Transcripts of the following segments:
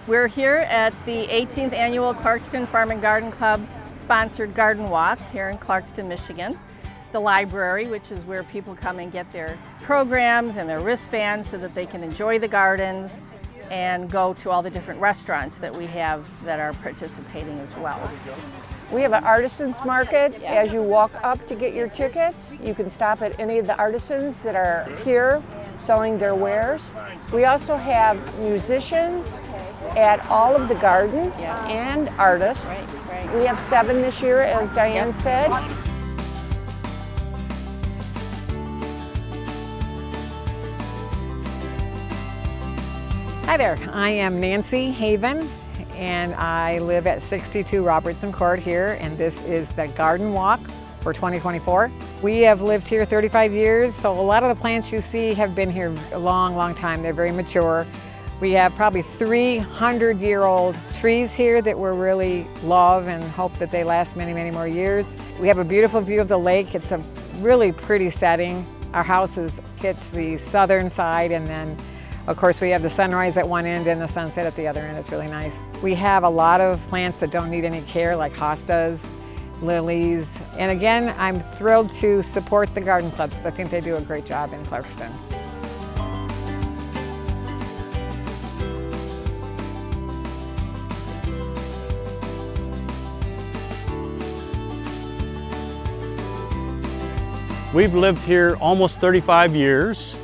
We're here at the 18th Annual Clarkston Farm and Garden Club sponsored garden walk here in Clarkston, Michigan. The library, which is where people come and get their programs and their wristbands so that they can enjoy the gardens and go to all the different restaurants that we have that are participating as well. We have an artisans market. As you walk up to get your tickets, you can stop at any of the artisans that are here selling their wares. We also have musicians at all of the gardens and artists. We have 7 this year, as Diane said. Hi there, I am Nancy Haven and I live at 62 Robertson Court here, and this is the garden walk for 2024. We have lived here 35 years, so a lot of the plants you see have been here a long time. They're very mature. We have probably 300-year-old trees here that we really love and hope that they last many more years. We have a beautiful view of the lake. It's a really pretty setting. Our house hits the southern side, and then of course we have the sunrise at one end and the sunset at the other end. It's really nice. We have a lot of plants that don't need any care, like hostas, lilies, and again, I'm thrilled to support the Garden Club because I think they do a great job in Clarkston. We've lived here almost 35 years,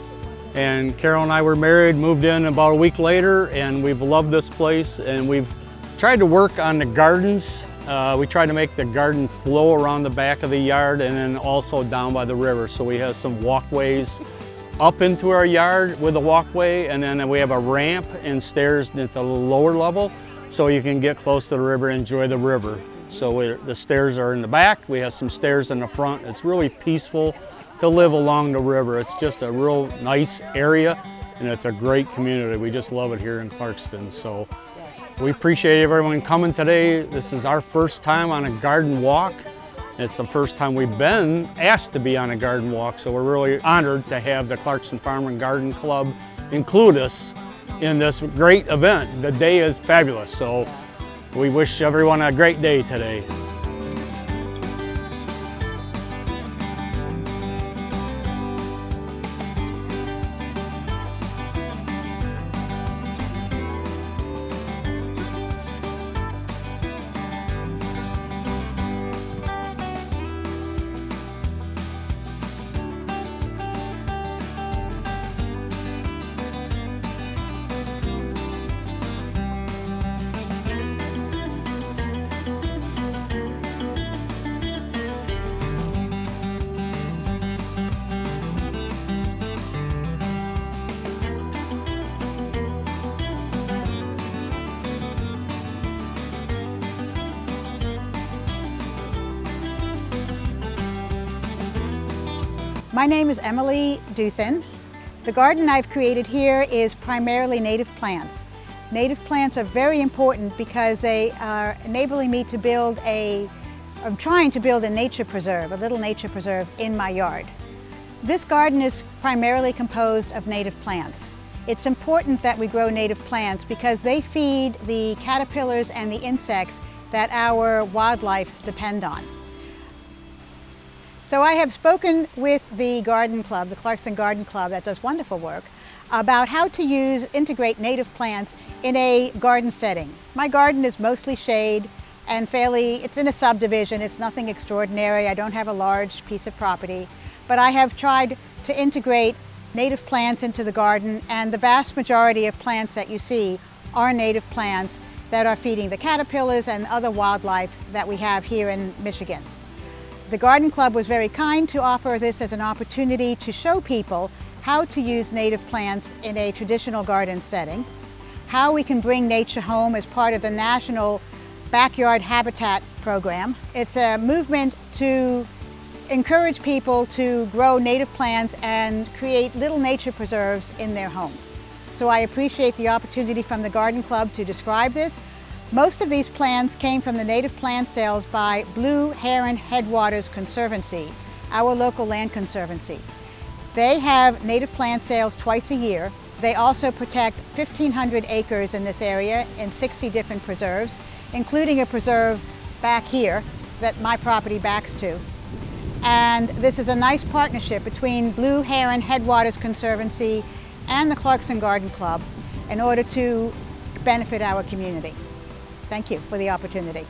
and Carol and I were married, moved in about a week later, and we've loved this place, and we've tried to work on the gardens. We try to make the garden flow around the back of the yard and then also down by the river. So we have some walkways up into our yard with a walkway, and then we have a ramp and stairs at the lower level so you can get close to the river and enjoy the river. So the stairs are in the back, we have some stairs in the front. It's really peaceful to live along the river. It's just a real nice area, and it's a great community. We just love it here in Clarkston. So we appreciate everyone coming today. This is our first time on a garden walk. It's the first time we've been asked to be on a garden walk, so we're really honored to have the Clarkston Farm and Garden Club include us in this great event. The day is fabulous, so we wish everyone a great day today. My name is Emily Duthin. The garden I've created here is primarily native plants. Native plants are very important because they are enabling me to build I'm trying to build a nature preserve, a little nature preserve in my yard. This garden is primarily composed of native plants. It's important that we grow native plants because they feed the caterpillars and the insects that our wildlife depend on. So I have spoken with the garden club, the Clarkston Garden Club that does wonderful work, about how to integrate native plants in a garden setting. My garden is mostly shade and it's in a subdivision. It's nothing extraordinary. I don't have a large piece of property, but I have tried to integrate native plants into the garden, and the vast majority of plants that you see are native plants that are feeding the caterpillars and other wildlife that we have here in Michigan. The Garden Club was very kind to offer this as an opportunity to show people how to use native plants in a traditional garden setting, how we can bring nature home as part of the National Backyard Habitat Program. It's a movement to encourage people to grow native plants and create little nature preserves in their home. So I appreciate the opportunity from the Garden Club to describe this. Most of these plants came from the native plant sales by Blue Heron Headwaters Conservancy, our local land conservancy. They have native plant sales twice a year, They also protect 1,500 acres in this area in 60 different preserves, including a preserve back here that my property backs to. And this is a nice partnership between Blue Heron Headwaters Conservancy and the Clarkston Garden Club in order to benefit our community. Thank you for the opportunity.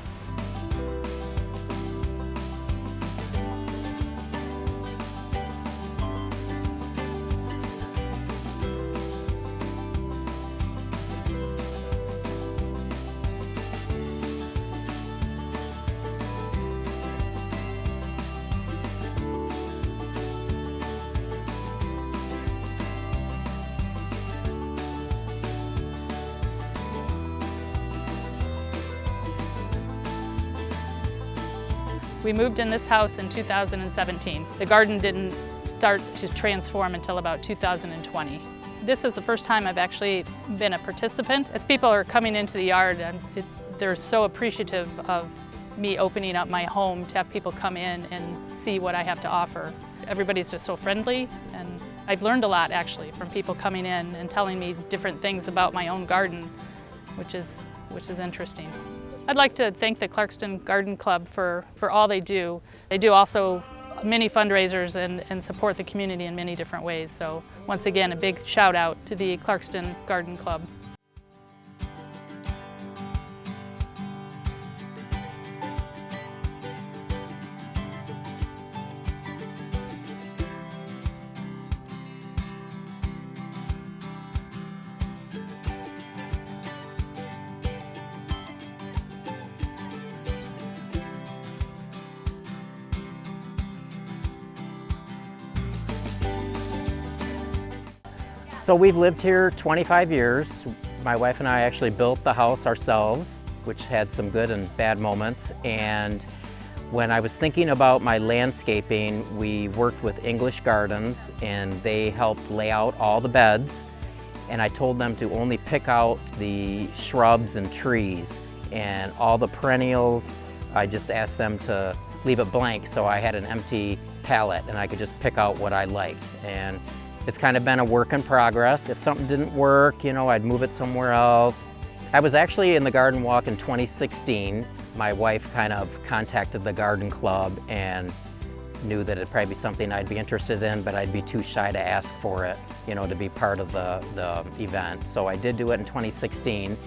We moved in this house in 2017. The garden didn't start to transform until about 2020. This is the first time I've actually been a participant. As people are coming into the yard, they're so appreciative of me opening up my home to have people come in and see what I have to offer. Everybody's just so friendly, and I've learned a lot actually from people coming in and telling me different things about my own garden, which is interesting. I'd like to thank the Clarkston Garden Club for all they do. They do also many fundraisers and support the community in many different ways. So once again, a big shout out to the Clarkston Garden Club. So we've lived here 25 years. My wife and I actually built the house ourselves, which had some good and bad moments. And when I was thinking about my landscaping, we worked with English Gardens, and they helped lay out all the beds. And I told them to only pick out the shrubs and trees, and all the perennials, I just asked them to leave it blank so I had an empty palette and I could just pick out what I liked. And it's kind of been a work in progress. If something didn't work, you know, I'd move it somewhere else. I was actually in the garden walk in 2016. My wife kind of contacted the garden club and knew that it'd probably be something I'd be interested in, but I'd be too shy to ask for it, you know, to be part of the event. So I did do it in 2016,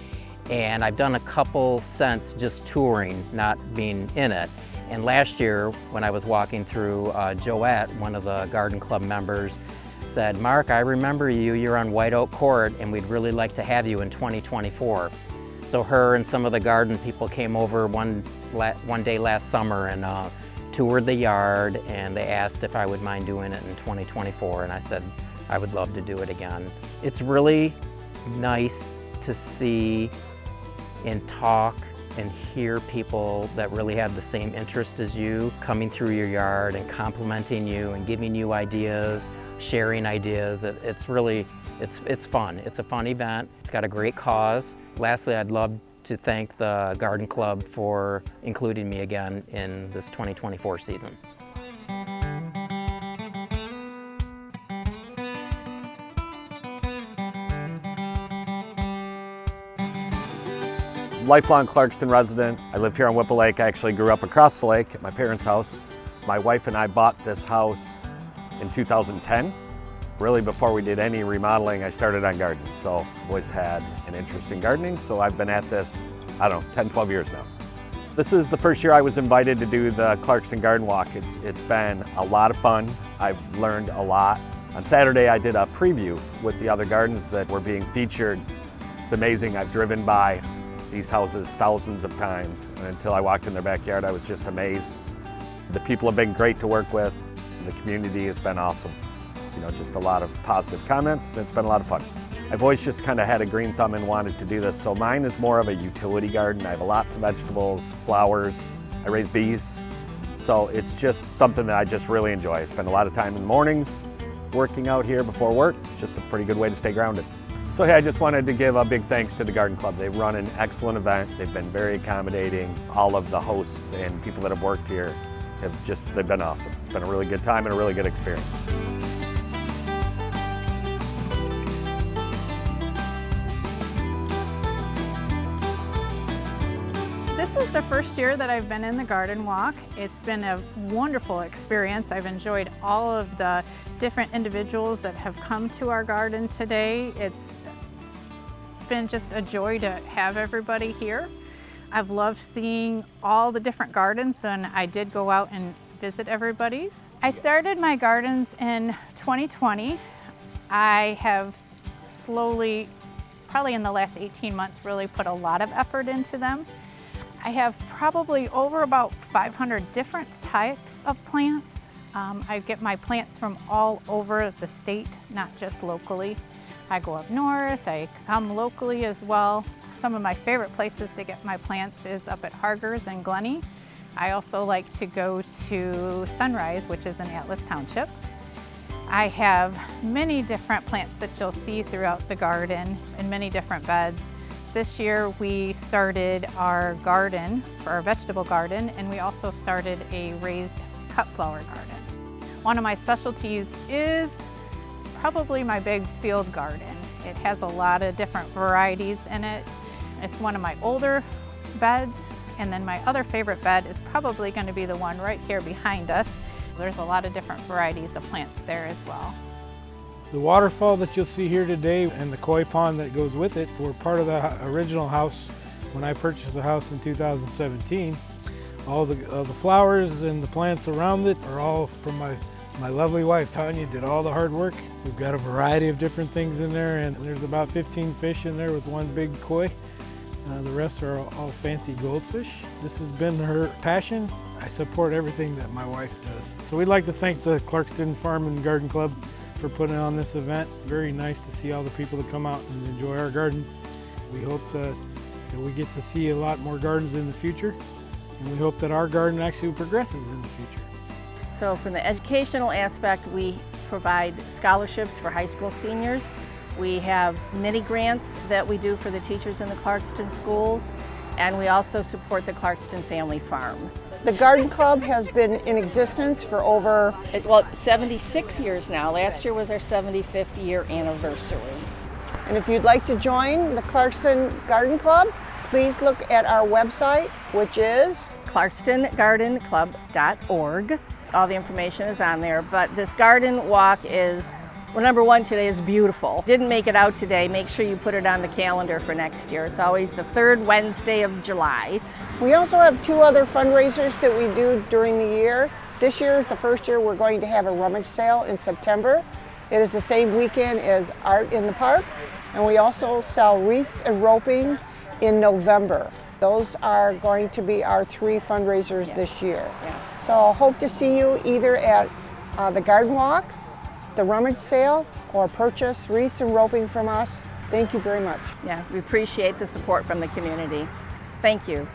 and I've done a couple since, just touring, not being in it. And last year, when I was walking through, Joette, one of the garden club members, said, "Mark, I remember you, you're on White Oak Court, and we'd really like to have you in 2024. So her and some of the garden people came over one day last summer and toured the yard, and they asked if I would mind doing it in 2024, and I said I would love to do it again. It's really nice to see and talk and hear people that really have the same interest as you coming through your yard and complimenting you and giving you ideas, sharing ideas. It's fun. It's a fun event. It's got a great cause. Lastly, I'd love to thank the Garden Club for including me again in this 2024 season. Lifelong Clarkston resident. I live here on Whipple Lake. I actually grew up across the lake at my parents' house. My wife and I bought this house in 2010. Really, before we did any remodeling, I started on gardens. So I've always had an interest in gardening. So I've been at this, I don't know, 10, 12 years now. This is the first year I was invited to do the Clarkston Garden Walk. It's been a lot of fun. I've learned a lot. On Saturday, I did a preview with the other gardens that were being featured. It's amazing. I've driven by these houses thousands of times, and until I walked in their backyard, I was just amazed. The people have been great to work with. The community has been awesome. You know, just a lot of positive comments. It's been a lot of fun. I've always just kind of had a green thumb and wanted to do this, so mine is more of a utility garden. I have lots of vegetables, flowers, I raise bees, so it's just something that I just really enjoy. I spend a lot of time in the mornings working out here before work. It's just a pretty good way to stay grounded. So hey, I just wanted to give a big thanks to the Garden Club. They've run an excellent event. They've been very accommodating. All of the hosts and people that have worked here they've been awesome. It's been a really good time and a really good experience. This is the first year that I've been in the garden walk. It's been a wonderful experience. I've enjoyed all of the different individuals that have come to our garden today. It's been just a joy to have everybody here. I've loved seeing all the different gardens, and I did go out and visit everybody's. I started my gardens in 2020. I have slowly, probably in the last 18 months, really put a lot of effort into them. I have probably over about 500 different types of plants. I get my plants from all over the state, not just locally. I go up north, I come locally as well. Some of my favorite places to get my plants is up at Hargers and Glenny. I also like to go to Sunrise, which is in Atlas Township. I have many different plants that you'll see throughout the garden in many different beds. This year we started our garden for our vegetable garden, and we also started a raised cut flower garden. One of my specialties is probably my big field garden. It has a lot of different varieties in it. It's one of my older beds, and then my other favorite bed is probably going to be the one right here behind us. There's a lot of different varieties of plants there as well. The waterfall that you'll see here today and the koi pond that goes with it were part of the original house when I purchased the house in 2017. All the flowers and the plants around it are all from my lovely wife, Tanya, did all the hard work. We've got a variety of different things in there, and there's about 15 fish in there with one big koi. The rest are all fancy goldfish. This has been her passion. I support everything that my wife does. So we'd like to thank the Clarkston Farm and Garden Club for putting on this event. Very nice to see all the people that come out and enjoy our garden. We hope that we get to see a lot more gardens in the future, and we hope that our garden actually progresses in the future. So from the educational aspect, we provide scholarships for high school seniors. We have mini grants that we do for the teachers in the Clarkston schools, and we also support the Clarkston Family Farm. The Garden Club has been in existence for over 76 years now. Last year was our 75th year anniversary. And if you'd like to join the Clarkston Garden Club, please look at our website, which is clarkstongardenclub.org. All the information is on there, but this garden walk is, well, number one, today is beautiful. Didn't make it out today, make sure you put it on the calendar for next year. It's always the third Wednesday of July. We also have two other fundraisers that we do during the year. This year is the first year we're going to have a rummage sale in September. It is the same weekend as Art in the Park, and we also sell wreaths and roping in November. Those are going to be our three fundraisers this year. So I hope to see you either at the Garden Walk, the rummage sale, or purchase wreaths and roping from us. Thank you very much. Yeah, we appreciate the support from the community. Thank you.